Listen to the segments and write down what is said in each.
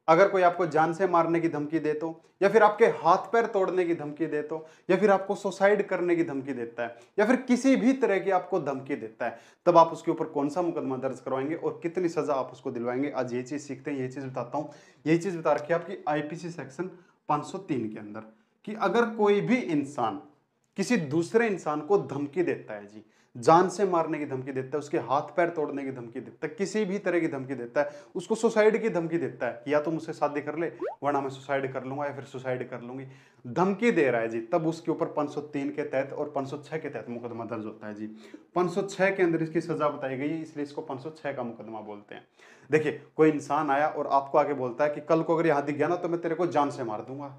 अगर कोई आपको जान से मारने की धमकी दे तो, या फिर आपके हाथ पैर तोड़ने की धमकी दे तो, या फिर आपको सुसाइड करने की धमकी देता है, या फिर किसी भी तरह की आपको धमकी देता है, तब आप उसके ऊपर कौन सा मुकदमा दर्ज करवाएंगे और कितनी सजा आप उसको दिलवाएंगे। आज ये चीज सीखते हैं, ये चीज बताता हूं। यही चीज बता रखी है आपकी आईपीसी सेक्शन 503 के अंदर, कि अगर कोई भी इंसान किसी दूसरे इंसान को धमकी देता है जी, जान से मारने की धमकी देता है, उसके हाथ पैर तोड़ने की धमकी देता है, किसी भी तरह की धमकी देता है, उसको सुसाइड की धमकी देता है, या तो मुझसे शादी कर ले वरना मैं सुसाइड कर लूंगा या फिर सुसाइड कर लूंगी, धमकी दे रहा है जी, तब उसके ऊपर 503 के तहत और 506 के तहत मुकदमा दर्ज होता है जी। 506 के अंदर इसकी सजा बताई गई है, इसलिए इसको 506 का मुकदमा बोलते हैं। देखिए, कोई इंसान आया और आपको आगे बोलता है कि कल को अगर यहां दिख गया ना तो मैं तेरे को जान से मार दूंगा,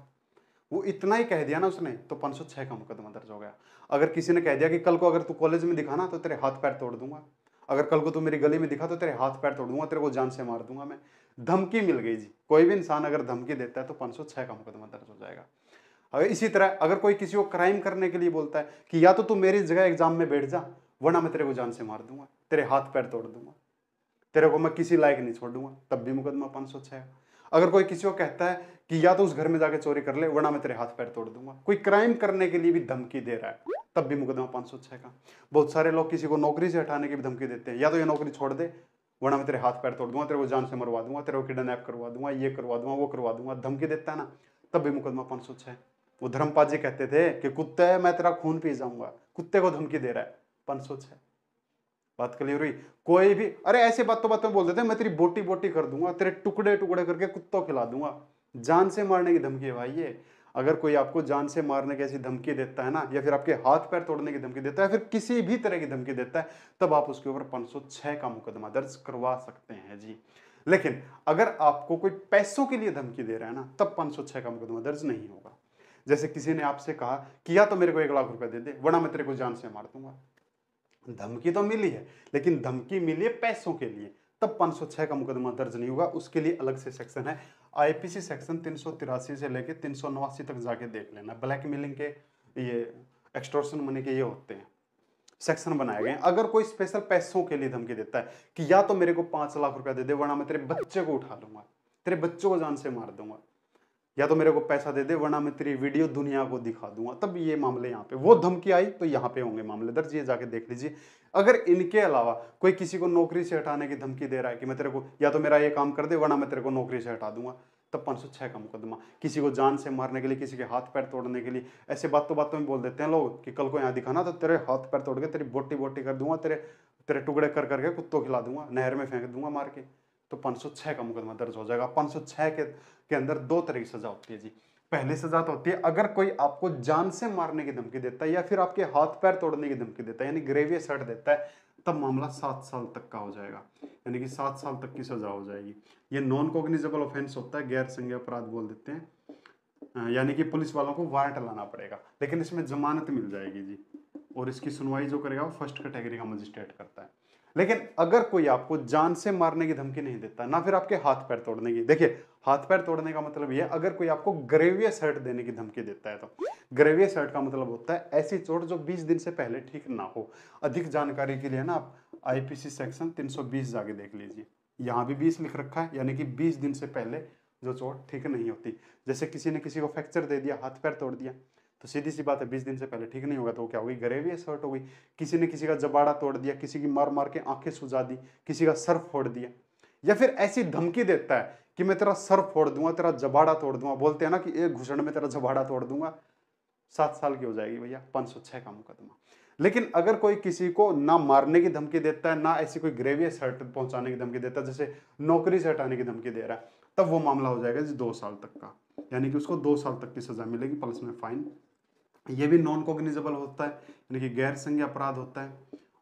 वो इतना ही कह दिया ना उसने, तो 506 का मुकदमा दर्ज हो गया। अगर किसी ने कह दिया कि कल को अगर तू कॉलेज में दिखा ना तो तेरे हाथ पैर तोड़ दूंगा, अगर कल को तू मेरी गली में दिखा तो तेरे हाथ पैर तोड़ दूंगा, तेरे को जान से मार दूंगा मैं, धमकी मिल गई जी। कोई भी इंसान अगर धमकी देता है तो 506 का मुकदमा दर्ज हो जाएगा। अगर इसी तरह अगर कोई किसी को क्राइम करने के लिए बोलता है कि या तो तू मेरी जगह एग्जाम में बैठ जा वरना मैं तेरे को जान से मार दूंगा, तेरे हाथ पैर तोड़ दूंगा, तेरे को मैं किसी लायक नहीं छोड़ूंगा, तब भी मुकदमा 506। अगर कोई किसी को कहता है कि या तो उस घर में जाके चोरी कर ले वरना मैं तेरे हाथ पैर तोड़ दूंगा, कोई क्राइम करने के लिए भी धमकी दे रहा है, तब भी मुकदमा 506 का। बहुत सारे लोग किसी को नौकरी से हटाने की भी धमकी देते हैं, या तो ये नौकरी छोड़ दे वरना मैं तेरे हाथ पैर तोड़ दूंगा, तेरे को जान से मरवा दूंगा, तेरे को किडनैप करवा दूंगा, ये करवा दूंगा, वो करवा दूंगा, धमकी देता है ना, तब भी मुकदमा 506। वो धर्मपाल जी कहते थे कि कुत्ते मैं तेरा खून पी जाऊंगा, कुत्ते को धमकी दे रहा है, 506। बात क्लियर हुई। कोई भी अरे ऐसे बातों बातों में बोल देते हैं मैं तेरी बोटी बोटी कर दूंगा, तेरे टुकड़े टुकड़े करके कुत्तों खिला दूंगा, जान से मारने की धमकी है भाई ये। अगर कोई आपको जान से मारने की ऐसी धमकी देता है ना, या फिर आपके हाथ पैर तोड़ने की धमकी देता है, फिर किसी भी तरह की धमकी देता है, तब आप उसके ऊपर 506 का मुकदमा दर्ज करवा सकते हैं जी। लेकिन अगर आपको कोई पैसों के लिए धमकी दे रहा है ना, तब 506 का मुकदमा दर्ज नहीं होगा। जैसे किसी ने आपसे कहा कि या तो मेरे को 1 लाख रुपए दे दे वरना मैं तेरे को जान से मार दूंगा, धमकी तो मिली है लेकिन धमकी मिली है पैसों के लिए, तब 506 का मुकदमा दर्ज नहीं होगा, उसके लिए अलग से सेक्शन है। आईपीसी सेक्शन 383 से लेके 389 तक जाके देख लेना। ब्लैकमेलिंग के ये एक्सटॉर्शन मनी के ये होते हैं, सेक्शन बनाए गए हैं। अगर कोई स्पेशल पैसों के लिए धमकी देता है कि या तो मेरे को 5 लाख रुपया दे दे वरना मैं तेरे बच्चे को उठा लूंगा, तेरे बच्चों को जान से मार दूंगा, या तो मेरे को पैसा दे दे वरना मैं तेरी वीडियो दुनिया को दिखा दूंगा, तब ये मामले यहाँ पे, वो धमकी आई तो यहाँ पे होंगे मामले दर्ज, ये जाके देख लीजिए। अगर इनके अलावा कोई किसी को नौकरी से हटाने की धमकी दे रहा है कि मैं तेरे को या तो मेरा ये काम कर दे वरना मैं तेरे को नौकरी से हटा दूंगा, तब 506 का मुकदमा। किसी को जान से मारने के लिए, किसी के हाथ पैर तोड़ने के लिए, ऐसे बातों बातों में बोल देते हैं लोग कि कल को यहाँ दिखाना तो तेरे हाथ पैर तोड़ के तेरी बोटी बोटी कर दूंगा, तेरे तेरे टुकड़े कर करके कुत्तों खिला दूंगा, नहर में फेंक दूंगा मार के, तो 506 का मुकदमा दर्ज हो जाएगा। 506 के अंदर दो तरह की सजा होती है जी। पहली सजा तो होती है अगर कोई आपको जान से मारने की धमकी देता है या फिर आपके हाथ पैर तोड़ने की धमकी देता है, यानी ग्रेवियस हर्ट देता है, तब मामला 7 साल तक का हो जाएगा, यानी कि 7 साल तक की सजा हो जाएगी। ये नॉन कॉग्निजेबल ऑफेंस होता है, गैर संज्ञेय अपराध बोल देते हैं, यानी कि पुलिस वालों को वारंट लाना पड़ेगा, लेकिन इसमें जमानत मिल जाएगी जी, और इसकी सुनवाई जो करेगा वो फर्स्ट कैटेगरी का मजिस्ट्रेट करता है। लेकिन अगर कोई आपको जान से मारने की धमकी नहीं देता, ना फिर आपके हाथ पैर तोड़ने की, देखिए हाथ पैर तोड़ने का मतलब ये है अगर कोई आपको ग्रेवियस हर्ट देने की धमकी देता है, तो ग्रेवियस हर्ट का मतलब होता है ऐसी चोट जो 20 दिन से पहले ठीक ना हो। अधिक जानकारी के लिए ना आप आईपीसी सेक्शन 320 जाके देख लीजिए, यहाँ भी 20 लिख रखा है, यानी कि 20 दिन से पहले जो चोट ठीक नहीं होती। जैसे किसी ने किसी को फ्रैक्चर दे दिया, हाथ पैर तोड़ दिया, तो सीधी सी बात है 20 दिन से पहले ठीक नहीं होगा, तो क्या होगी, ग्रेवियस हर्ट हो गई। किसी ने किसी का जबाड़ा तोड़ दिया, किसी की मार मार के आंखें सुजा दी, किसी का सर फोड़ दिया, या फिर ऐसी धमकी देता है कि मैं तेरा सर फोड़ दूंगा, तेरा जबाड़ा तोड़ दूंगा, बोलते हैं ना कि एक घुसड़ में तेरा जबाड़ा तोड़ दूंगा, 7 साल की हो जाएगी भैया, 506 का मुकदमा। लेकिन अगर कोई किसी को ना मारने की धमकी देता है, ना ऐसी कोई ग्रेवियस हर्ट पहुंचाने की धमकी देता है, जैसे नौकरी से हटाने की धमकी दे रहा है, तब वो मामला हो जाएगा जी 2 साल तक का, यानी कि उसको 2 साल तक की सजा मिलेगी प्लस में फाइन। ये भी नॉन कॉग्निजेबल होता है, यानी कि गैर संज्ञेय अपराध होता है,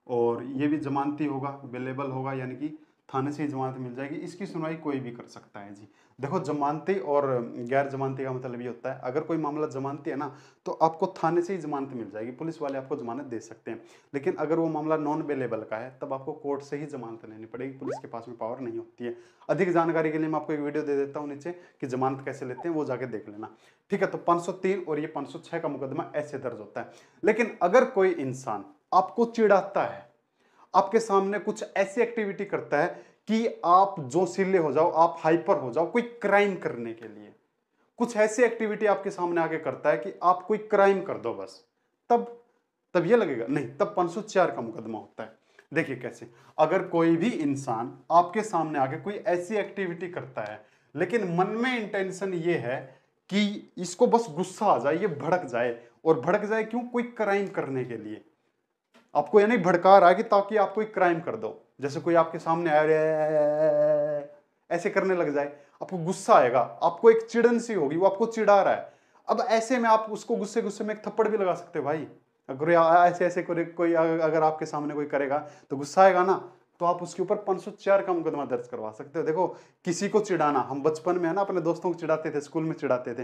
और ये भी जमानती होगा, बेलेबल होगा, यानी कि थाने से ही जमानत मिल जाएगी। इसकी सुनवाई कोई भी कर सकता है जी। देखो, जमानती और गैर जमानती का मतलब ये होता है अगर कोई मामला जमानती है ना तो आपको थाने से ही जमानत मिल जाएगी, पुलिस वाले आपको जमानत दे सकते हैं। लेकिन अगर वो मामला नॉन बेलेबल का है तब आपको कोर्ट से ही जमानत लेनी पड़ेगी, पुलिस के पास में पावर नहीं होती है। अधिक जानकारी के लिए मैं आपको एक वीडियो दे देता हूँ नीचे कि जमानत कैसे लेते हैं, वो जाके देख लेना, ठीक है। तो 503 और ये 506 का मुकदमा ऐसे दर्ज होता है। लेकिन अगर कोई इंसान आपको चिढ़ाता है, आपके सामने कुछ ऐसी एक्टिविटी करता है कि आप जोशीले हो जाओ, आप हाइपर हो जाओ कोई क्राइम करने के लिए, कुछ ऐसी एक्टिविटी आपके सामने आके करता है कि आप कोई क्राइम कर दो बस, तब तब ये लगेगा नहीं, तब 504 का मुकदमा होता है। देखिए कैसे, अगर कोई भी इंसान आपके सामने आके कोई ऐसी एक्टिविटी करता है लेकिन मन में इंटेंशन ये है कि इसको बस गुस्सा आ जाए, ये भड़क जाए, और भड़क जाए क्यों, कोई क्राइम करने के लिए, आपको यानी भड़का रहा है कि ताकि आप कोई क्राइम कर दो। जैसे कोई आपके सामने आए ऐसे करने लग जाए, आपको गुस्सा आएगा, आपको एक चिड़न सी होगी, वो आपको चिढ़ा रहा है। अब ऐसे में आप उसको गुस्से गुस्से में एक थप्पड़ भी लगा सकते हो भाई, अगर ऐसे ऐसे कोई अगर आपके सामने कोई करेगा तो गुस्सा आएगा ना, तो आप उसके ऊपर 504 का मुकदमा दर्ज करवा सकते हो। देखो किसी को चिढ़ाना, हम बचपन में है ना अपने दोस्तों को चिढ़ाते थे, स्कूल में चिढ़ाते थे,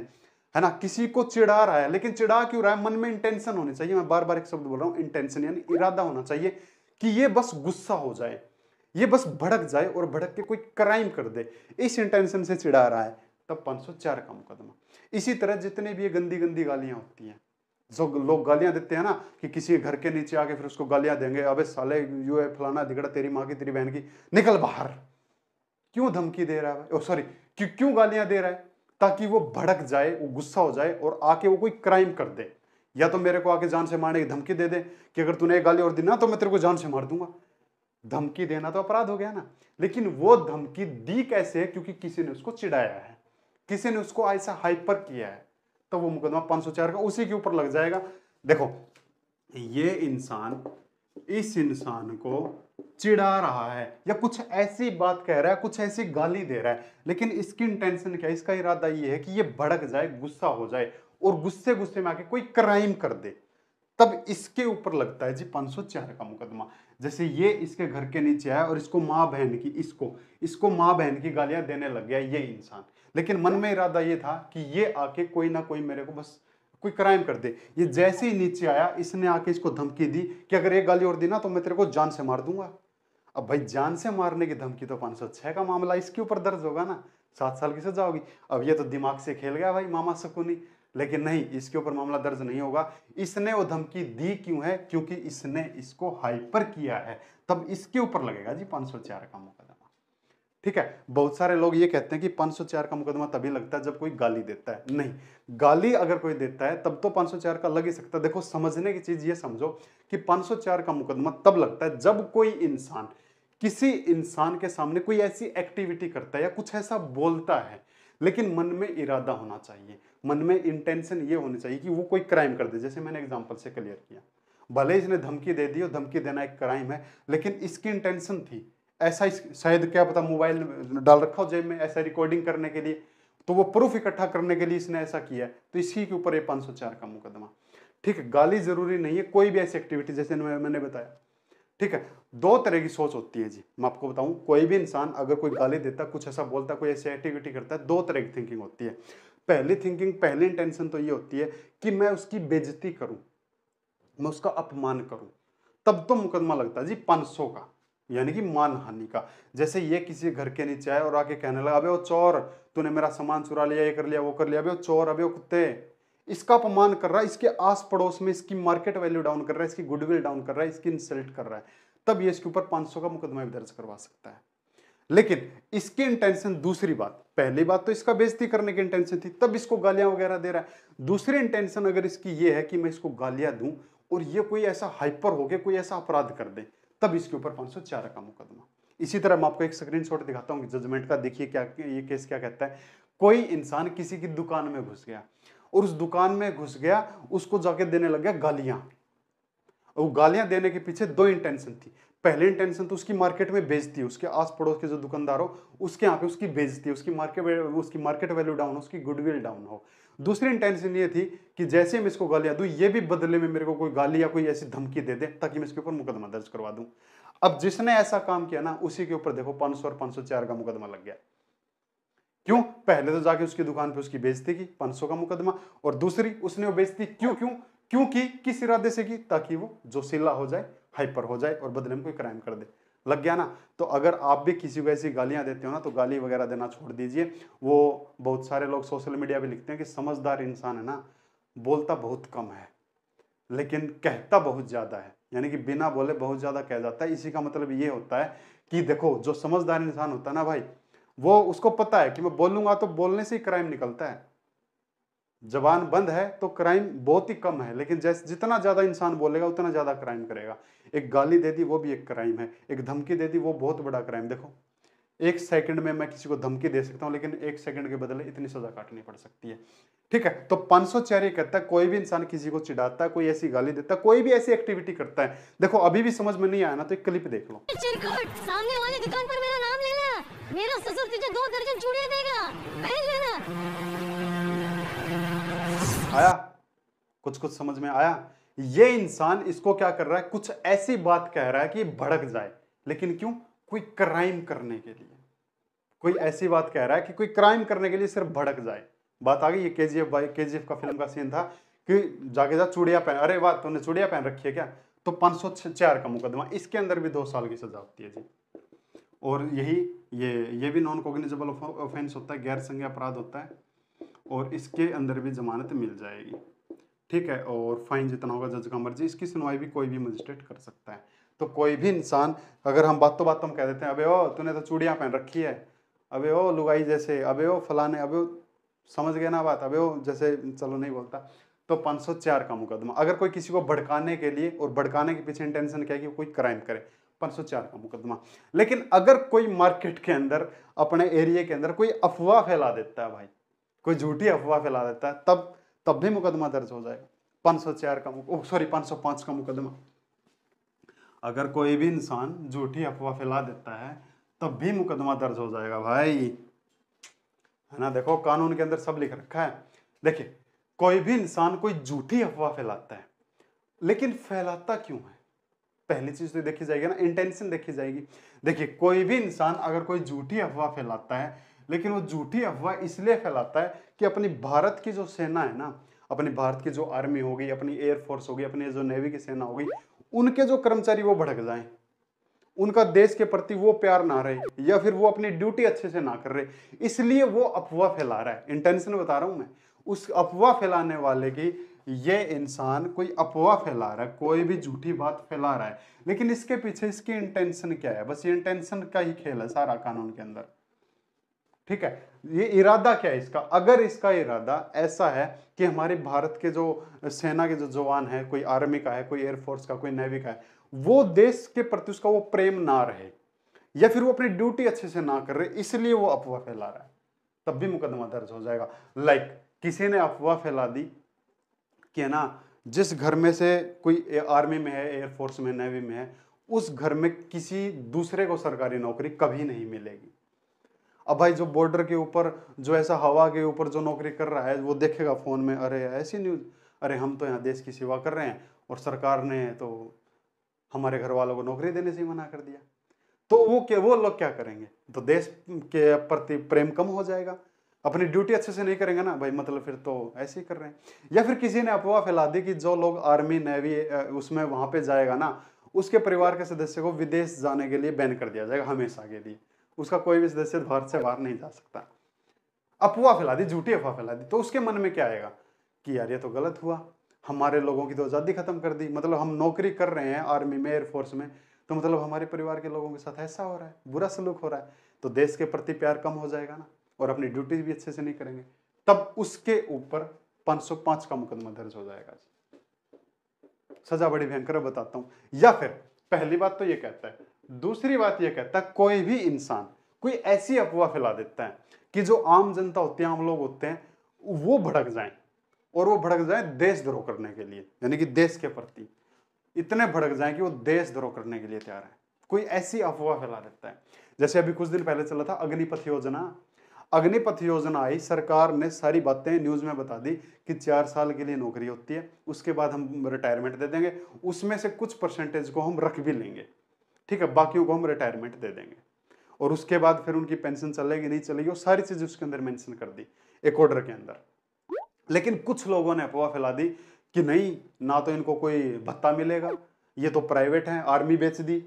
है ना, किसी को चिढ़ा रहा है, लेकिन चिढ़ा क्यों रहा है, मन में इंटेंशन होनी चाहिए। मैं बार बार एक शब्द बोल रहा हूं, इंटेंशन, यानी इरादा होना चाहिए कि ये बस गुस्सा हो जाए, ये बस भड़क जाए और भड़क के कोई क्राइम कर दे, इस इंटेंशन से चिढ़ा रहा है, तब 504 का मुकदमा। इसी तरह जितने भी ये गंदी गंदी गालियां होती हैं, जो लोग गालियां देते हैं ना कि किसी घर के नीचे आके फिर उसको गालियां देंगे, अबे साले यू है फलाना दिगड़ा, तेरी माँ की तेरी बहन की, निकल बाहर। क्यों धमकी दे रहा है, सॉरी क्यों गालियां दे रहा है, ताकि वो भड़क जाए, वो गुस्सा हो जाए और आके वो कोई क्राइम कर दे, या तो मेरे को आके जान से मारने की धमकी दे दे कि अगर तूने एक गाली और दी ना तो मैं तेरे को जान से मार दूंगा। धमकी देना तो अपराध हो गया ना, लेकिन वो धमकी दी कैसे है, क्योंकि किसी ने उसको चिढ़ाया है, किसी ने उसको ऐसा हाइपर किया है, तो वो मुकदमा 504 का उसी के ऊपर लग जाएगा। देखो ये इंसान इस इंसान को चिढ़ा रहा है या कुछ ऐसी बात कह रहा है, कुछ ऐसी गाली दे रहा है, लेकिन इसकी इंटेंशन क्या है, इसका इरादा ये है कि ये भड़क जाए, गुस्सा हो जाए और गुस्से गुस्से में आके कोई क्राइम कर दे, तब इसके ऊपर लगता है जी 504 का मुकदमा। जैसे ये इसके घर के नीचे आया और इसको माँ बहन की, इसको माँ बहन की गालियां देने लग गया ये इंसान, लेकिन मन में इरादा ये था कि ये आके कोई ना कोई मेरे को बस कोई क्राइम कर दे। ये जैसे ही नीचे आया, इसने आके इसको धमकी दी कि अगर एक गाली और दी ना तो मैं तेरे को जान से मार दूंगा। अब भाई जान से मारने की धमकी तो 506 का मामला इसके ऊपर दर्ज होगा ना, 7 साल की सजा होगी। अब ये तो दिमाग से खेल गया भाई मामा शकुनी, लेकिन नहीं, इसके ऊपर मामला दर्ज नहीं होगा। इसने वो धमकी दी क्यों है, क्योंकि इसने इसको हाइपर किया है, तब इसके ऊपर लगेगा जी 504 का मुकदमा। ठीक है, बहुत सारे लोग ये कहते हैं कि 504 का मुकदमा तभी लगता है जब कोई गाली देता है। नहीं, गाली अगर कोई देता है तब तो 504 का लग ही सकता है। देखो समझने की चीज ये समझो कि 504 का मुकदमा तब लगता है जब कोई इंसान किसी इंसान के सामने कोई ऐसी एक्टिविटी करता है या कुछ ऐसा बोलता है, लेकिन मन में इरादा होना चाहिए, मन में इंटेंशन ये होनी चाहिए कि वो कोई क्राइम कर दे। जैसे मैंने एग्जांपल से क्लियर किया, भले इसने धमकी दे दी और धमकी देना एक क्राइम है, लेकिन इसकी इंटेंशन थी ऐसा, शायद क्या पता मोबाइल डाल रखा हो जेब में ऐसा रिकॉर्डिंग करने के लिए, तो वो प्रूफ इकट्ठा करने के लिए इसने ऐसा किया है, तो इसी के ऊपर ये 504 का मुकदमा। ठीक है, गाली जरूरी नहीं है, कोई भी ऐसी एक्टिविटी जैसे मैंने बताया। ठीक है, दो तरह की सोच होती है जी, मैं आपको बताऊं, कोई भी इंसान अगर कोई गाली देता, कुछ ऐसा बोलता, कोई ऐसी एक्टिविटी करता है, दो तरह की थिंकिंग होती है। पहली थिंकिंग, पहली इंटेंशन तो ये होती है कि मैं उसकी बेइज्जती करूं, मैं उसका अपमान करूं, तब तो मुकदमा लगता है जी 500 का, यानी कि मानहानि का। जैसे ये किसी घर के नीचे आए और आके कहने लगा, अबे वो चोर, तूने मेरा सामान चुरा लिया, ये कर लिया, वो कर लिया, अबे वो चोर, अबे वो कुत्ते, इसका अपमान कर रहा है, इसके आस पड़ोस में इसकी मार्केट वैल्यू डाउन कर रहा है, इसकी गुडविल डाउन कर रहा है, इसकी इंसल्ट कर रहा है, तब ये इसके ऊपर 500 का मुकदमा भी दर्ज करवा सकता है। लेकिन इसकी इंटेंशन, दूसरी बात, पहली बात तो इसका बेइज्जती करने की इंटेंशन थी, तब इसको गालियां वगैरह दे रहा है। दूसरी इंटेंशन अगर इसकी ये है कि मैं इसको गालियां दूं और ये कोई ऐसा हाइपर हो गया, कोई ऐसा अपराध कर दे, तब इसके ऊपर 504 का मुकदमा। इसी तरह मैं आपको एक स्क्रीनशॉट दिखाता हूं जजमेंट का, देखिए क्या ये केस क्या कहता है। कोई इंसान किसी की दुकान में घुस गया और उस दुकान में घुस गया, उसको जाके देने लग गया गालियां। वो गालियां देने के पीछे दो इंटेंशन थी। पहली इंटेंशन तो उसकी मार्केट में बेइज्जती, उसके आस पड़ोस के जो दुकानदार हो उसके यहाँ पे उसकी बेइज्जती, उसकी मार्केट वैल्यू डाउन हो, उसकी गुडविल डाउन हो। दूसरी इंटेंशन ये थी कि जैसे मैं इसको गालियां दूं, ये भी बदले में मेरे को कोई गाली या कोई ऐसी धमकी दे दे ताकि मैं इसके ऊपर मुकदमा दर्ज करवा दूं। अब जिसने ऐसा काम किया ना, उसी के ऊपर देखो 500 और 504 का मुकदमा लग गया। क्यों? पहले तो जाके उसकी दुकान पे उसकी बेइज्जती की, 500 का मुकदमा, और दूसरी उसने वो बेइज्जती क्योंकि किस इरादे से की, ताकि वो जोशीला हो जाए, हाइपर हो जाए और बदले में कोई क्राइम कर दे। लग गया ना? तो अगर आप भी किसी को ऐसी गालियां देते हो ना, तो गाली वगैरह देना छोड़ दीजिए। वो बहुत सारे लोग सोशल मीडिया पे लिखते हैं कि समझदार इंसान है ना, बोलता बहुत कम है लेकिन कहता बहुत ज्यादा है, यानी कि बिना बोले बहुत ज्यादा कह जाता है। इसी का मतलब ये होता है कि देखो जो समझदार इंसान होता है ना भाई, वो उसको पता है कि मैं बोलूंगा तो बोलने से ही क्राइम निकलता है। जबान बंद है तो क्राइम बहुत ही कम है, लेकिन जैसे जितना ज्यादा इंसान बोलेगा उतना ज्यादा क्राइम करेगा। एक गाली दे दी वो भी एक क्राइम है, एक धमकी दे दी वो बहुत बड़ा क्राइम। देखो 1 सेकंड में मैं किसी को धमकी दे सकता हूं, लेकिन 1 सेकंड के बदले इतनी सजा काटनी पड़ सकती है। ठीक है, तो 504 ये कहता है कोई भी इंसान किसी को चिढ़ाता है, कोई ऐसी गाली देता है, कोई भी ऐसी एक्टिविटी करता है। देखो अभी भी समझ में नहीं आया ना तो एक क्लिप देख लो। सामने वाली दुकान पर मेरा नाम ले लेना, मेरा ससुर तुझे 2 दर्जन चूड़ियां देगा, पहन लेना। आया कुछ कुछ समझ में आया? ये इंसान इसको क्या कर रहा है, कुछ ऐसी बात कह रहा है कि भड़क जाए, लेकिन क्यों? कोई क्राइम करने के लिए। कोई ऐसी बात कह रहा है कि कोई क्राइम करने के लिए सिर्फ भड़क जाए। बात आ गई। ये केजीएफ भाई, केजीएफ का फिल्म का सीन था कि जाके जा चूड़ियां पहन, अरे वाह तूने चूड़ियां पहन रखी है क्या, तो 504 का मुकदमा, इसके अंदर भी 2 साल की सजा होती है जी। और यही ये भी नॉन कॉग्निजेबल ऑफेंस होता है, गैर संज्ञेय अपराध होता है, और इसके अंदर भी जमानत मिल जाएगी। ठीक है, और फाइन जितना होगा जज का मर्जी, इसकी सुनवाई भी कोई भी मजिस्ट्रेट कर सकता है। तो कोई भी इंसान, अगर हम बातों बातों में कह देते हैं अबे ओ तूने तो चूड़ियां पहन रखी है, अबे ओ लुगाई जैसे, अबे ओ फलाने, अबे ओ, समझ गए ना बात, अबे ओ जैसे, चलो नहीं बोलता, तो 504 का मुकदमा। अगर कोई किसी को भड़काने के लिए, और भड़काने के पीछे इंटेंशन क्या है कि कोई क्राइम करे, 504 का मुकदमा। लेकिन अगर कोई मार्केट के अंदर, अपने एरिया के अंदर कोई अफवाह फैला देता है भाई, कोई झूठी अफवाह फैला देता है, तब भी मुकदमा दर्ज हो जाएगा। 504 का 505 का मुकदमा। अगर कोई भी इंसान झूठी अफवाह फैला देता है तब भी मुकदमा दर्ज हो जाएगा भाई, है ना। देखो कानून के अंदर सब लिख रखा है। देखिए कोई भी इंसान कोई झूठी अफवाह फैलाता है, लेकिन फैलाता क्यों है, पहली चीज तो देखी जाएगी ना, इंटेंशन देखी जाएगी। देखिए कोई भी इंसान अगर कोई झूठी अफवाह फैलाता है, लेकिन वो झूठी अफवाह इसलिए फैलाता है कि अपनी भारत की जो सेना है ना, अपनी भारत की जो आर्मी होगी, अपनी एयरफोर्स होगी, अपनी जो नेवी की सेना होगी, उनके जो कर्मचारी वो भड़क जाएं, उनका देश के प्रति वो प्यार ना रहे, या फिर वो अपनी ड्यूटी अच्छे से ना कर रहे, इसलिए वो अफवाह फैला रहा है। इंटेंशन बता रहा हूं मैं, उस अफवाह फैलाने वाले की, ये इंसान कोई अफवाह फैला रहा है, कोई भी झूठी बात फैला रहा है, लेकिन इसके पीछे इसकी इंटेंशन क्या है, बस ये इंटेंशन का ही खेल है सारा कानून के अंदर। ठीक है, ये इरादा क्या है इसका? अगर इसका इरादा ऐसा है कि हमारे भारत के जो सेना के जो जवान है, कोई आर्मी का है, कोई एयरफोर्स का, कोई नेवी का है, वो देश के प्रति उसका वो प्रेम ना रहे, या फिर वो अपनी ड्यूटी अच्छे से ना कर रहे, इसलिए वो अफवाह फैला रहा है, तब भी मुकदमा दर्ज हो जाएगा। लाइक किसी ने अफवाह फैला दी कि है ना, जिस घर में से कोई आर्मी में है, एयरफोर्स में, नेवी में है, उस घर में किसी दूसरे को सरकारी नौकरी कभी नहीं मिलेगी। अब भाई जो बॉर्डर के ऊपर, जो ऐसा हवा के ऊपर जो नौकरी कर रहा है, वो देखेगा फोन में, अरे ऐसी न्यूज, अरे हम तो यहाँ देश की सेवा कर रहे हैं और सरकार ने तो हमारे घर वालों को नौकरी देने से मना कर दिया, तो वो लोग क्या करेंगे? तो देश के प्रति प्रेम कम हो जाएगा, अपनी ड्यूटी अच्छे से नहीं करेंगे ना भाई, मतलब फिर तो ऐसे ही कर रहे हैं। या फिर किसी ने अफवाह फैला दी कि जो लोग आर्मी नेवी उसमें वहां पे जाएगा ना, उसके परिवार के सदस्य को विदेश जाने के लिए बैन कर दिया जाएगा हमेशा के लिए, उसका कोई भी सदस्य भारत से बाहर नहीं जा सकता। अफवाह फैला दी, झूठी अफवाह फैला दी, तो उसके मन में क्या आएगा कि यार ये तो गलत हुआ, हमारे लोगों की तो आज़ादी खत्म कर दी, मतलब हम नौकरी कर रहे हैं आर्मी में, एयरफोर्स में, तो मतलब हमारे परिवार के लोगों के साथ ऐसा हो रहा है, बुरा सलूक हो रहा है, तो देश के प्रति प्यार कम हो जाएगा ना, और अपनी ड्यूटी भी अच्छे से नहीं करेंगे, तब उसके ऊपर 505 का मुकदमा दर्ज हो जाएगा। सजा बड़ी भयंकर बताता हूं। या फिर पहली बात तो ये कहता है, दूसरी बात ये कहता है कोई भी इंसान कोई ऐसी अफवाह फैला देता है कि जो आम जनता होती है, आम लोग होते हैं, वो भड़क जाएं, और वो भड़क जाए देशद्रोह करने के लिए, यानी कि देश के प्रति इतने भड़क जाएं कि वो देशद्रोह करने के लिए तैयार है, कोई ऐसी अफवाह फैला देता है। जैसे अभी कुछ दिन पहले चला था अग्निपथ योजना, अग्निपथ योजना आई, सरकार ने सारी बातें न्यूज में बता दी कि 4 साल के लिए नौकरी होती है, उसके बाद हम रिटायरमेंट दे देंगे, उसमें से कुछ परसेंटेज को हम रख भी लेंगे, ठीक है, बाकियों को हम रिटायरमेंट दे देंगे, और उसके बाद फिर उनकी पेंशन चलेगी नहीं चलेगी, वो सारी चीज उसके अंदर मेंशन कर दी एक ऑर्डर के अंदर। लेकिन कुछ लोगों ने अफवाह फैला दी कि नहीं, ना तो इनको कोई भत्ता मिलेगा, ये तो प्राइवेट है, आर्मी बेच दी,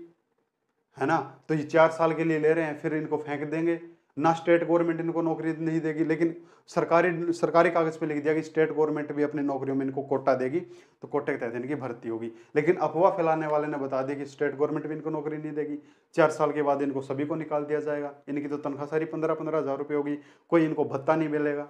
है ना, तो ये 4 साल के लिए ले रहे हैं, फिर इनको फेंक देंगे, ना स्टेट गवर्नमेंट इनको नौकरी नहीं देगी, लेकिन सरकारी कागज पे लिख दिया कि स्टेट गवर्नमेंट भी अपनी नौकरियों में इनको कोटा देगी, तो कोटे के तहत इनकी भर्ती होगी। लेकिन अफवाह फैलाने वाले ने बता दिया कि स्टेट गवर्नमेंट भी इनको नौकरी नहीं देगी, 4 साल के बाद इनको सभी को निकाल दिया जाएगा, इनकी तो तनख्वाह सारी 15-15 हज़ार रुपये होगी, कोई इनको भत्ता नहीं मिलेगा,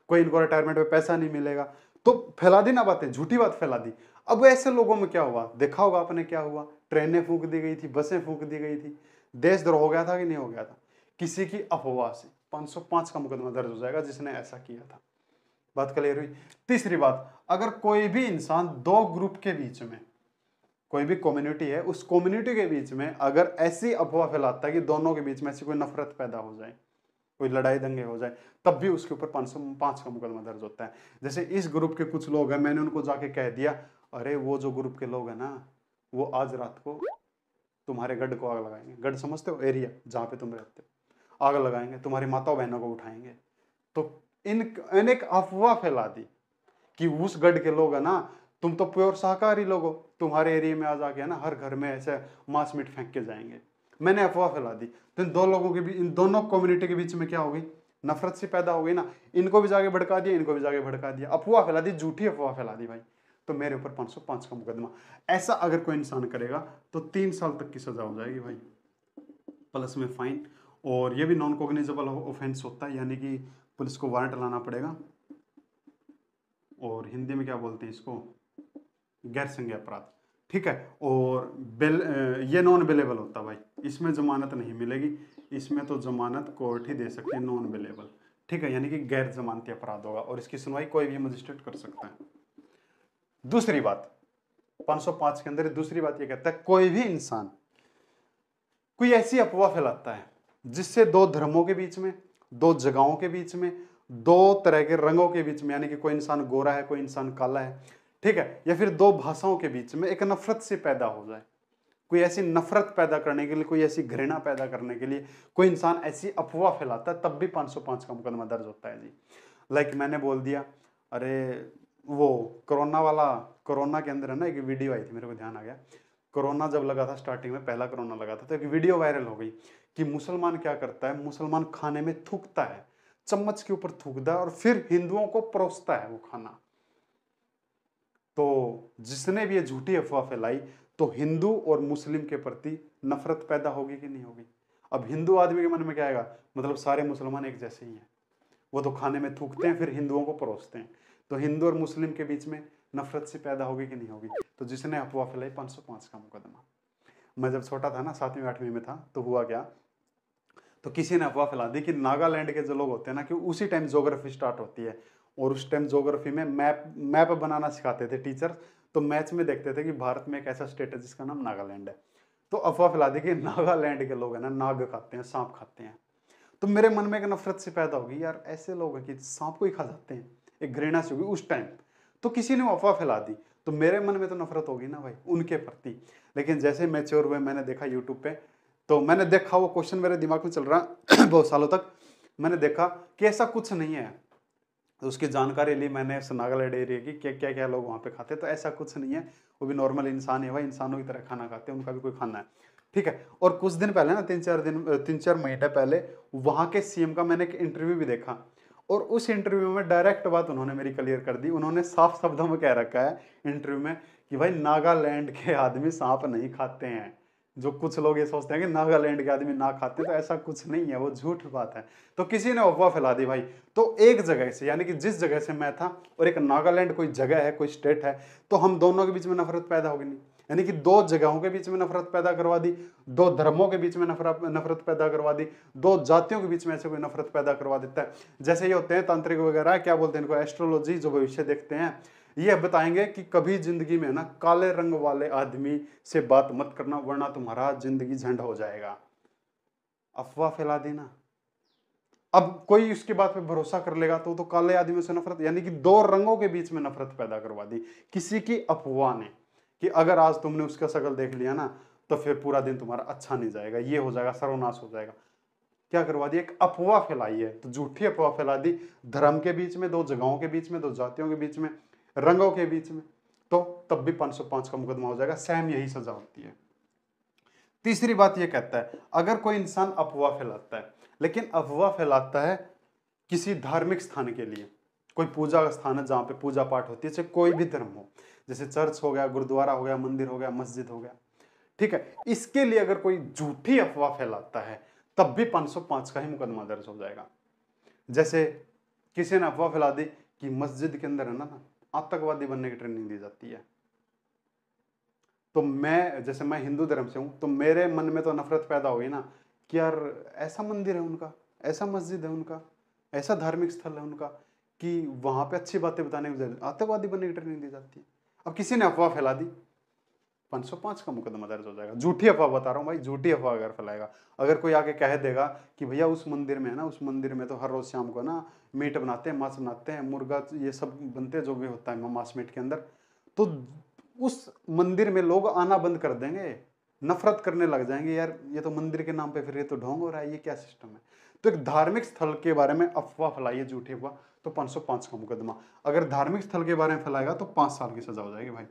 कोई इनको रिटायरमेंट में पैसा नहीं मिलेगा। तो फैला दी ना बातें, झूठी बात फैला दी। अब ऐसे लोगों में क्या हुआ, देखा होगा आपने क्या हुआ, ट्रेनें फूंक दी गई थी, बसें फूंक दी गई थी, देशद्रोह हो गया था कि नहीं हो गया था? किसी की अफवाह से 505 का मुकदमा दर्ज हो जाएगा जिसने ऐसा किया था। बात क्लियर हुई। तीसरी बात, अगर कोई भी इंसान दो ग्रुप के बीच में, कोई भी कम्युनिटी है, उस कम्युनिटी के बीच में अगर ऐसी अफवाह फैलाता है कि दोनों के बीच में ऐसी कोई नफरत पैदा हो जाए, कोई लड़ाई दंगे हो जाए, तब भी उसके ऊपर 505 का मुकदमा दर्ज होता है। जैसे इस ग्रुप के कुछ लोग हैं, मैंने उनको जाके कह दिया, अरे वो जो ग्रुप के लोग हैं ना, वो आज रात को तुम्हारे गढ़ को आग लगाएंगे। गढ़ समझते हो, एरिया जहाँ पे तुम रहते हो, आग लगाएंगे, तुम्हारी माताओं बहनों को उठाएंगे। तो इन एक अफवाह फैला दी कि उस गढ़ के लोग है ना, तुम तो प्योर शाकाहारी लोग हो, तुम्हारे एरिया में आ जाके है ना हर घर में ऐसे मांस मीट फेंक के जाएंगे। मैंने अफवाह फैला दी, तो इन दो लोगों के बीच, इन दोनों कम्युनिटी के बीच में क्या हो गई, नफरत सी पैदा हो गई ना। इनको भी जाके भड़का दिया, इनको भी जाके भड़का दिया, अफवाह फैला दी, झूठी अफवाह फैला दी भाई। तो मेरे ऊपर 505 का मुकदमा। ऐसा अगर कोई इंसान करेगा तो 3 साल तक की सजा हो जाएगी भाई, प्लस में फाइन। और ये भी नॉन कॉग्निजेबल ऑफेंस होता है, यानी कि पुलिस को वारंट लाना पड़ेगा, और हिंदी में क्या बोलते हैं इसको, गैर संज्ञेय अपराध, ठीक है। और ये नॉन बेलेबल होता है भाई, इसमें जमानत नहीं मिलेगी, इसमें तो जमानत कोर्ट ही दे सकती है, नॉन बेलेबल, ठीक है, यानी कि गैर जमानती अपराध होगा, और इसकी सुनवाई कोई भी मजिस्ट्रेट कर सकता है। दूसरी बात, 505 के अंदर दूसरी बात ये कहता है, कोई भी इंसान कोई ऐसी अफवाह फैलाता है जिससे दो धर्मों के बीच में, दो जगहों के बीच में, दो तरह के रंगों के बीच में, यानी कि कोई इंसान गोरा है, कोई इंसान काला है, ठीक है, या फिर दो भाषाओं के बीच में एक नफरत से पैदा हो जाए, कोई ऐसी नफरत पैदा करने के लिए, कोई ऐसी घृणा पैदा करने के लिए कोई इंसान ऐसी अफवाह फैलाता है, तब भी 505 का मुकदमा दर्ज होता है जी। लाइक मैंने बोल दिया, अरे वो कोरोना के अंदर है ना एक वीडियो आई थी, मेरे को ध्यान आ गया, कोरोना जब लगा था स्टार्टिंग में, पहला कोरोना लगा था, तो एक वीडियो वायरल हो गई कि मुसलमान क्या करता है, मुसलमान खाने में थूकता है, चम्मच के ऊपर थूकता है और फिर हिंदुओं को परोसता है वो खाना। तो जिसने भी ये झूठी अफवाह फैलाई, तो हिंदू और मुस्लिम के प्रति नफरत पैदा होगी कि नहीं होगी? अब हिंदू आदमी के मन में क्या आएगा, मतलब सारे मुसलमान एक जैसे ही हैं, वो तो खाने में थूकते हैं फिर हिंदुओं को परोसते हैं, तो हिंदू और मुस्लिम के बीच में नफरत से पैदा होगी कि नहीं होगी? तो जिसने अफवाह फैलाई 505 का मुकदमा। मैं जब छोटा था ना, 7वीं 8वीं में था, तो हुआ क्या, तो किसी ने अफवाह फैला दी कि नागालैंड के जो लोग होते हैं ना, कि उसी टाइम ज्योग्राफी स्टार्ट होती है, और उस टाइम ज्योग्राफी में मैप बनाना सिखाते थे टीचर, तो मैच में देखते थे कि भारत में एक ऐसा स्टेट है जिसका नाम नागालैंड है, तो अफवाह फैला दी कि नागालैंड के लोग है ना नाग खाते हैं, सांप खाते हैं। तो मेरे मन में एक नफरत से पैदा होगी, यार ऐसे लोग हैं कि सांप को ही खा जाते हैं, एक घृणा से होगी उस टाइम। तो किसी ने अफवाह फैला दी, तो मेरे मन में तो नफरत होगी ना भाई उनके प्रति। लेकिन जैसे मैच्योर हुए, मैंने देखा यूट्यूब पे, तो मैंने देखा, वो क्वेश्चन मेरे दिमाग में चल रहा बहुत सालों तक, मैंने देखा कि ऐसा कुछ नहीं है, तो उसकी जानकारी ली मैंने नागालैंड एरिया की, क्या क्या लोग वहाँ पे खाते हैं, तो ऐसा कुछ नहीं है, वो भी नॉर्मल इंसान है भाई, इंसानों की तरह खाना खाते हैं, उनका भी कोई खाना है, ठीक है। और कुछ दिन पहले ना, 3-4 महीने पहले, वहाँ के सीएम का मैंने एक इंटरव्यू भी देखा, और उस इंटरव्यू में डायरेक्ट बात उन्होंने मेरी क्लियर कर दी। उन्होंने साफ शब्दों में कह रखा है इंटरव्यू में कि भाई नागालैंड के आदमी सांप नहीं खाते हैं। जो कुछ लोग ये सोचते हैं कि नागालैंड के आदमी ना खाते, तो ऐसा कुछ नहीं है, वो झूठ बात है। तो किसी ने अफवाह फैला दी भाई। तो एक जगह से, यानी कि जिस जगह से मैं था और एक नागालैंड कोई जगह है, कोई स्टेट है, तो हम दोनों के बीच में नफरत पैदा होगी नहीं, यानी कि दो जगहों के बीच में नफरत पैदा करवा दी, दो धर्मों के बीच में नफरत पैदा करवा दी, दो जातियों के बीच में ऐसे कोई नफरत पैदा करवा देता है। जैसे ये होते हैं तांत्रिक वगैरह, क्या बोलते हैं इनको, एस्ट्रोलॉजी, जो भविष्य देखते हैं, ये बताएंगे कि कभी जिंदगी में ना काले रंग वाले आदमी से बात मत करना, वरना तुम्हारा जिंदगी झंड हो जाएगा। अफवाह फैला देना। अब कोई उसकी बात पे भरोसा कर लेगा तो काले आदमी से नफरत, यानी कि दो रंगों के बीच में नफरत पैदा करवा दी किसी की अफवाह ने, कि अगर आज तुमने उसका शक्ल देख लिया ना, तो फिर पूरा दिन तुम्हारा अच्छा नहीं जाएगा, ये हो जाएगा, सर्वनाश हो जाएगा। क्या करवा दी, एक अफवाह फैलाई है। तो झूठी अफवाह फैला दी, धर्म के बीच में, दो जगहों के बीच में, दो जातियों के बीच में, रंगों के बीच में, तो तब भी 505 का मुकदमा हो जाएगा। सेम यही सजा होती है। तीसरी बात यह कहता है, अगर कोई इंसान अफवाह फैलाता है, लेकिन अफवाह फैलाता है किसी धार्मिक स्थान के लिए, कोई पूजा का स्थान है जहाँ पे पूजा पाठ होती है, चाहे कोई भी धर्म हो, जैसे चर्च हो गया, गुरुद्वारा हो गया, मंदिर हो गया, मस्जिद हो गया, ठीक है, इसके लिए अगर कोई झूठी अफवाह फैलाता है तब भी 505 का ही मुकदमा दर्ज हो जाएगा। जैसे किसी ने अफवाह फैला दी कि मस्जिद के अंदर है ना आतंकवादी बनने की ट्रेनिंग दी जाती है, तो मैं हिंदू धर्म से हूं, तो मेरे मन में तो नफरत पैदा हुई ना कि यार ऐसा मंदिर है उनका, ऐसा मस्जिद है उनका, ऐसा धार्मिक स्थल है उनका कि वहां पे अच्छी बातें बताने की आतंकवादी बनने की ट्रेनिंग दी जाती है। अब किसी ने अफवाह फैला दी, 505 का मुकदमा दर्ज हो जाएगा। झूठी अफवाह बता रहा हूँ भाई, झूठी अफवाह अगर फैलाएगा, अगर कोई आके कह देगा कि भैया उस मंदिर में है ना, उस मंदिर में तो हर रोज शाम को ना मीट बनाते हैं, मांस बनाते हैं, मुर्गा ये सब बनते हैं जो भी होता है मांस मीट के अंदर, तो उस मंदिर में लोग आना बंद कर देंगे, नफरत करने लग जाएंगे, यार ये तो मंदिर के नाम पे फिर ये तो ढोंग हो रहा है, ये क्या सिस्टम है। तो एक धार्मिक स्थल के बारे में अफवाह फैलाई, झूठी अफवाह, तो 505 का मुकदमा। अगर धार्मिक स्थल के बारे में फैलाएगा तो 5 साल की सजा हो जाएगी भाई,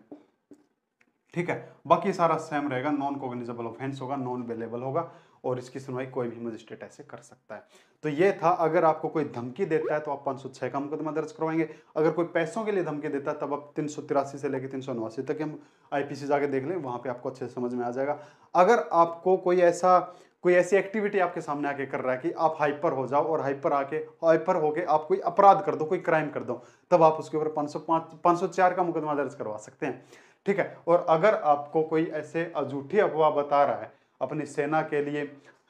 ठीक है। बाकी सारा सेम रहेगा, नॉन कॉग्निजेबल ऑफेंस होगा, नॉन बेलेबल होगा, और इसकी सुनवाई कोई भी मजिस्ट्रेट ऐसे कर सकता है। तो ये था, अगर आपको कोई धमकी देता है तो आप 506 का मुकदमा दर्ज करवाएंगे, अगर कोई पैसों के लिए धमकी देता है तब आप 383 से लेकर 389 तक हम आईपीसी जाके देख लें, वहां पे आपको अच्छे से समझ में आ जाएगा। अगर आपको कोई ऐसी एक्टिविटी आपके सामने आके कर रहा है कि आप हाइपर हो जाओ और हाइपर होके आप कोई अपराध कर दो, कोई क्राइम कर दो, तब आप उसके ऊपर 504 का मुकदमा दर्ज करवा सकते हैं, ठीक है। और अगर आपको कोई ऐसे झूठी अफवाह बता रहा है अपनी सेना के लिए,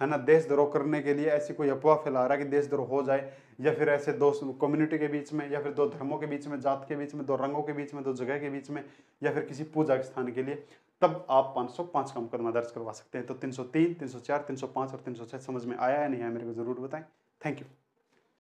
है ना, देशद्रोह करने के लिए, ऐसी कोई अफवाह फैला रहा है कि देशद्रोह हो जाए, या फिर ऐसे दो कम्युनिटी के बीच में, या फिर दो धर्मों के बीच में, जात के बीच में, दो रंगों के बीच में, दो जगह के बीच में, या फिर किसी पूजा के स्थान के लिए, तब आप 505 का मुकदमा दर्ज करवा सकते हैं। तो 303, 304, 305 और 306 समझ में आया या नहीं आया मेरे को जरूर बताएं। Thank you.